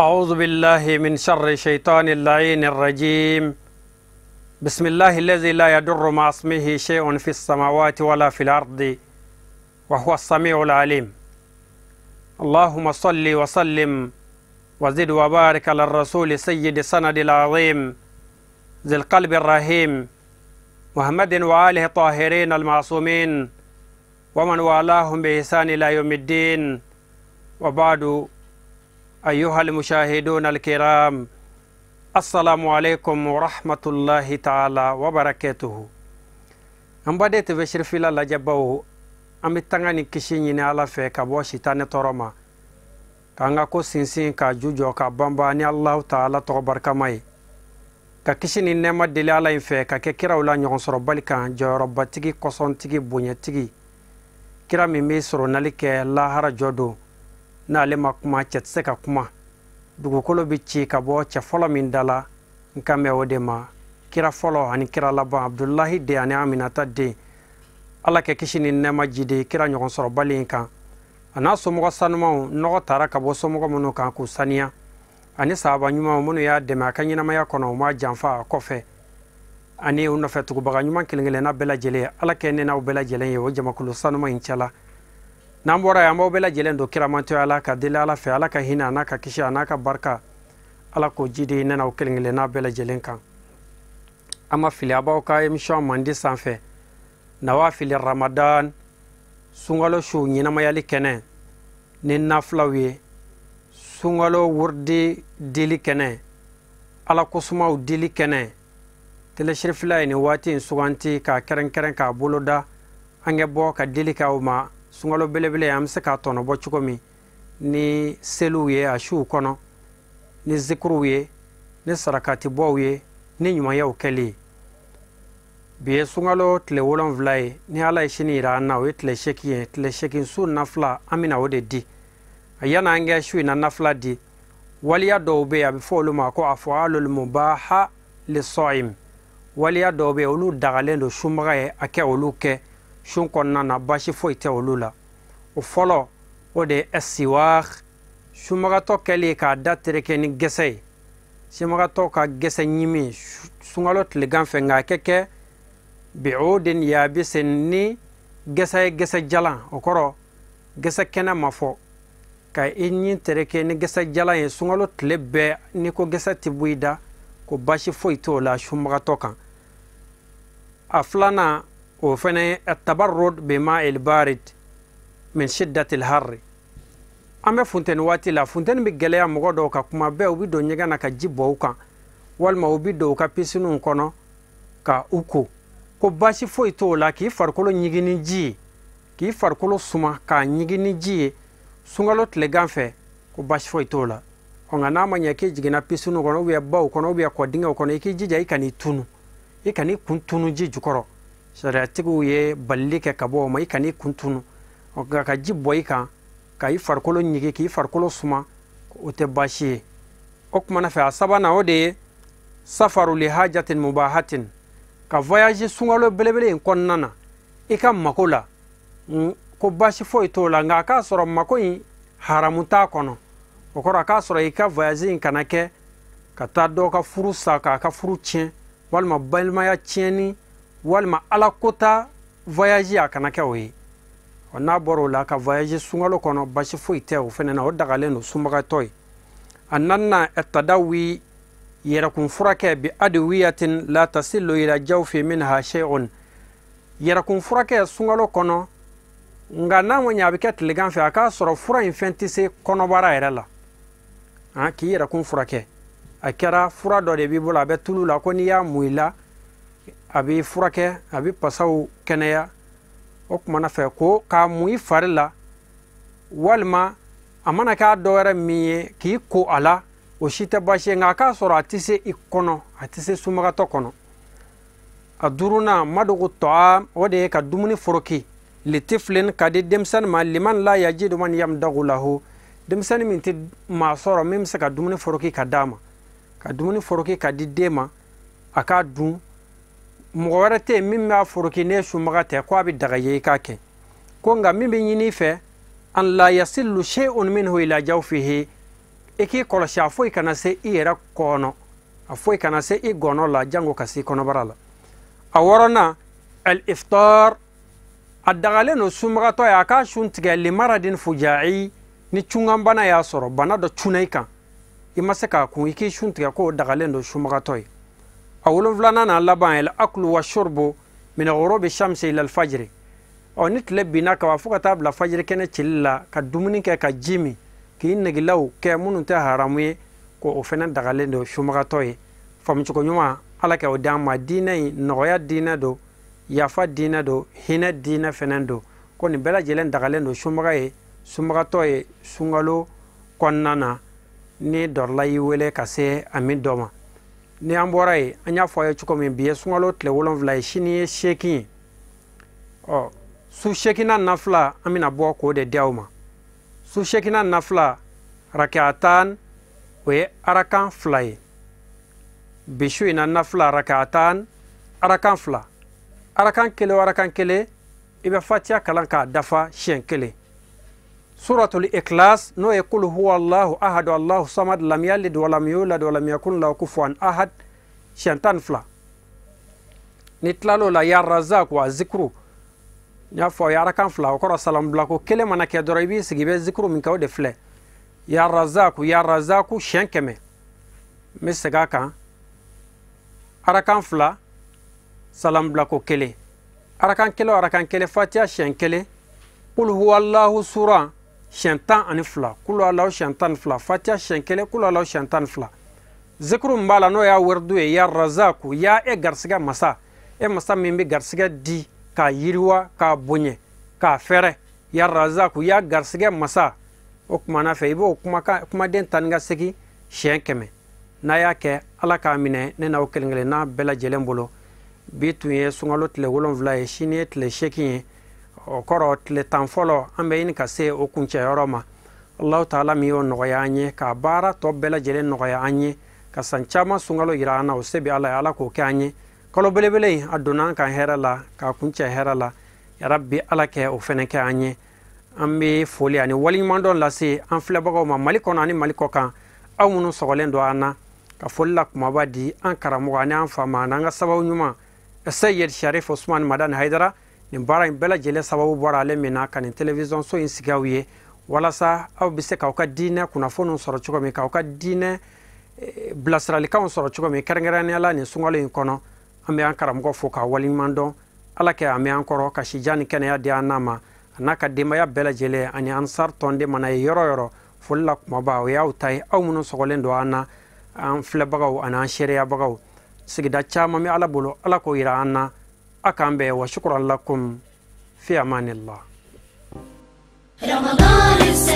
أعوذ بالله من شر الشيطان اللعين الرجيم. بسم الله الذي لا يضر مع اسمه شيء في السماوات ولا في الأرض وهو السميع العليم. اللهم صل وسلم وزد وبارك على الرسول سيد السند العظيم ذي القلب الرحيم محمد وآله الطاهرين المعصومين ومن والاهم بإحسان إلى يوم الدين. وبعد، أيها المشاهدون الكرام، السلام عليكم ورحمة الله تعالى وبركاته. أم بدأت في شرفلا لجبه أم تغني كشيني على فيك أبو شيطان ترما كأنك سنسين كجوجو كبامباني الله تعالى تبارك ماي ككشيني نما دلالة فيك ككيرا ولا نيونسر بالكان جربتيكي كوسونتيكي بونيتيكي كيرا ميميسرو نالك لا هرجودو na lema kuma cetseka kuma dugukolo bici ka bo ce folo min dala nkame wodema kira folo ani kira laba Abdullahi de ani Aminata de ala ke kishini nema jide kira nyogon soro balin kan ana somogo sanuma no tara ka bo somogo munu kan ku saniya ani sahaba nyuma munu ya de ma kanyina ma ya kono ma janfa kofe ani unno fetugo baga nyuma kilingele na bela jele ala ke ne na bela jele yo jama kulu sanuma inchala nambora ya mobile jelendo kira manto ala ka dila ala fe ala ka hina na ka kisha na ka barka ala ko jide na ukelingile na bela jelenka ama fili abaw ka emission mandi sanfe nawafil ramadan sungalo shu nyina mayali kene ni naflawi sungalo wurdi dili kene ala kusuma u dili kene tele Cherifla ni wati suganti ka keren ka boloda ange bo ka dili ka uma sungalo belebele am se ka tono bo chukomi ni selu ye ashu kono ni zikru ye ni sarakati bo ye ni nyuma ya ukeli biye sungalo tle wolon vlaye ni ala shini ra na we tle sheki su nafla amina wode di ayana ange shu na nafla di waliya dobe abi foluma ko afwalul mubaha lisaim waliya dobe ulu dagalendo shumaga e ake uluke shun konna na bashi foite olula o folo o de esiwak shumaga to keli ka datreke ni gese shumaga to ka gese nyimi sungalo tligan fe nga keke bi'udin yabisin ni gese jalan okoro gese kena mafo ka inyin tereke ni gese jalan e sungalo tlebe ni ko gese tibuida ko bashi foite ola shumaga to kan aflana وفني التبرد بماء البارد من شدة الحر أما فونتين واتي لا فونتين بيجليا مغودو كما بيو بيدو نيغانا كجيبو كان والما وبيدو كبيسنون كونو كا اوكو كو باشي فويتو لا كي فاركولو نيغيني جي كي فاركولو سوما كا نيغيني جي سونغالو تليغانفه كو باشي فويتو لا ongana manya ke jigina pisunu kono wiya baw kono wiya kodinga kono iki jija ikani tunu ikani kuntunu ji jukoro shariatigu ye balli ke kabo mai kani kuntunu oga ka jibboy kan kai farkolo nyige ki farkolo suma o te bashi okuma na fa sabana ode safaru li hajatin mubahatin ka voyage sungalo belebele konnana ikam makola ko bashi foito la nga ka soro makoyi haramuta kono okora ka soro ika voyage kanake ka tado ka furusa ka furu chien walma balma ya chieni walma ala kota voyage akana kawe ona borola ka voyage sungalo kono bashi foite o fenena o dagaleno sumaga toy annanna atadawi yarakun furaka bi adwiyatin la tasillu ila jawfi minha shay'un yarakun furaka sungalo kono ngana mo nyabe ket ligan fe aka soro fura infantise kono bara erala ki yarakun furaka akara fura do de bibula be tulula ko ni ya muila abi furake abi pasaw keneya okuma fe ko ka muyi farila walma amana ka dore miye ki ko ala o shita bashe nga ka soro atise ikono atise sumaga to kono aduruna madugu ta'am ode ka dumuni foroki litiflin kadi demsan ma liman la yajidu man yamdagu lahu demsan minti ma soro mimsa ka dumuni foroki kadama ka dumuni foroki kadi dema aka dun mugorate mimma foroki ne shumaga te ko abi daga ye kake ko nga mimbe nyini fe an la yasillu shay'un minhu ila jawfihi eki kɔlɔsi a foyi kana se i yɛrɛ kɔnɔ a foyi kana se i gɔnɔ la jango ka se kɔnɔbara la a wɔrɔnan al-iftar a dagalen no sunbagatɔ ye a ka sun tigɛ limaradin fuja'i ni cunganbana y'a sɔrɔ bana dɔ cunna i kan i ma se k'a kun i k'i sun tigɛ k'o dagalen do sunbagatɔ ye a wolonfilanan n'a laban yɛlɛ aklu wa shurbu min ghurubi shamsi ila alfajiri ni tile binna ka fo ka taa bila fajiri kɛnɛ cili la ka dumuni kɛ ka ji min k'i negilaw kɛ minnu tɛ haramu ye ko o fɛnɛ dagalen do sunbagatɔ ye faamucogo ɲuman ala kɛ o d'an ma diinɛ in nɔgɔya diinɛ do yafa diinɛ do hinɛ diinɛ fɛnɛ do ko nin bɛɛ lajɛlen dagalen do sunbagatɔ ye sunkalo kɔnɔna na ni dɔrɔla y'i wele ka se a min dɔ ma ni an bɔra ye an y'a fɔ a ye cogo min bi ye sunkalo tile 7 ye sini ye 8 ye su 8nan nafila an bɛna bɔ k'o de di aw ma su 8nan nafila rak'atan o ye arakan 2 ye bi su in na nafila rak'atan arakan 2 arakan 1 o arakan 1 i bɛ fatiha kalan k'a dafa siɲɛ 1 suratul ikhlas n'o ye kul huwa allahu ahad allahu samad lam yalid wa lam yulad wa lam yakun lahu kufuwan ahad siɲɛ 12 ni tilal'o la ya razak wa zikru n y'a fɔ arakan 2 o kɔrɔ salam bilako 1 mana kɛ dɔrɔn i b'i sigi i bɛ zikru min kɛ o de filɛ ya razaku siɲɛ 100 n bɛ segin a kan arakan 2 salam bilako 1 arakan 1 o arakan 1 fatiha siɲɛ 1 kul huwa allahu sura siɲɛ 12 kul huwa allahu siɲɛ 12 fatiha siɲɛ 1 kul huwa allahu siɲɛ 12 zikru min b'a la n'o y'a waridu ye ya razaku ya garisɛgɛ masa masa min bɛ garisɛgɛ di k'a yiriwa k'a bonya k'a fɛrɛ ya razaku ya garisɛgɛ masa o kumana fɛ i b'o kumaden tani ka segin siɲɛ 100 n'a y'a kɛ ala k'a minɛ ne n'aw kelen kelen n'a bɛɛ lajɛlen bolo bi tun ye sunkalo tile 7 ye sini ye tile 8 ye o kɔrɔ tile 10 fɔlɔ an bɛ ɲini ka se o kuncɛyɔrɔ ma Allahu taala min y'o nɔgɔya an ye k'a baara tɔ bɛɛ lajɛlen nɔgɔya an ye ka san caman sunkalo yira an na o se bɛ ala ye ala k'o kɛ an ye kalo belebele in a donna an kan hɛrɛ la k'a kuncɛ hɛrɛ la yarabi ala kɛ o fɛnɛ kɛ an ye an bɛ foli ani waliɲuman dɔn lase an filɛbagaw ma mali kɔnɔ ani mali kɔ kan aw minnu sɔgɔlen don an na ka foli la kumaba di an karamɔgɔ ani an fa ma ani an ka sababu ɲuman Seyid Sharif Usman Madan Haidara nin baara in bɛɛ lajɛlen sababu bɔra ale min na ka nin television so in sigi aw ye walasa aw bɛ se k'aw ka diinɛ kunnafoniw sɔrɔ cogo min k'aw ka diinɛ bilasiralikanw sɔrɔ cogo min kɛrɛnkɛrɛnnenya la nin sunkalo in kɔnɔ an bɛ an karamɔgɔ fo k'a waliɲuman dɔn ala kɛ a mɛn an kɔrɔ ka sijan ni kɛnɛya di an n'a ma a n'a ka denbaya bɛɛ lajɛlen ani ansar tɔnden mana ye yɔrɔ yɔrɔ foli la kumaba o y'aw ta ye aw minnu sɔgɔlen don an na an filɛbagaw ani an seereyabagaw sigida caman bɛ ala bolo ala k'o yira an na a k'an bɛn wa shukran lakum fi amanillah. Ramadan is